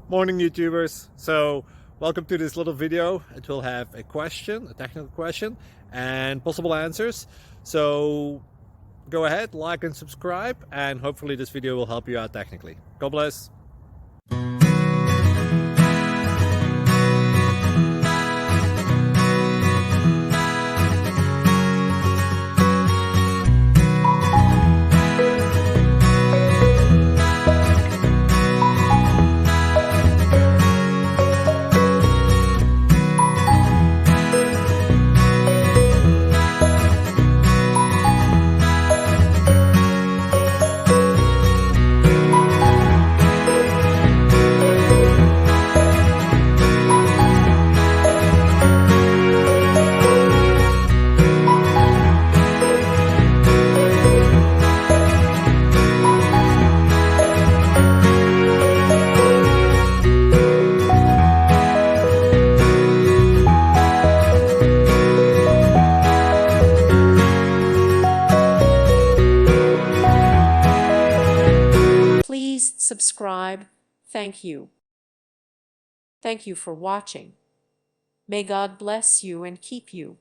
Morning YouTubers. So welcome to this little video. It will have a question, a technical question, and possible answers. So go ahead, like and subscribe, and hopefully this video will help you out technically. God bless. Please subscribe. Thank you. Thank you for watching. May God bless you and keep you.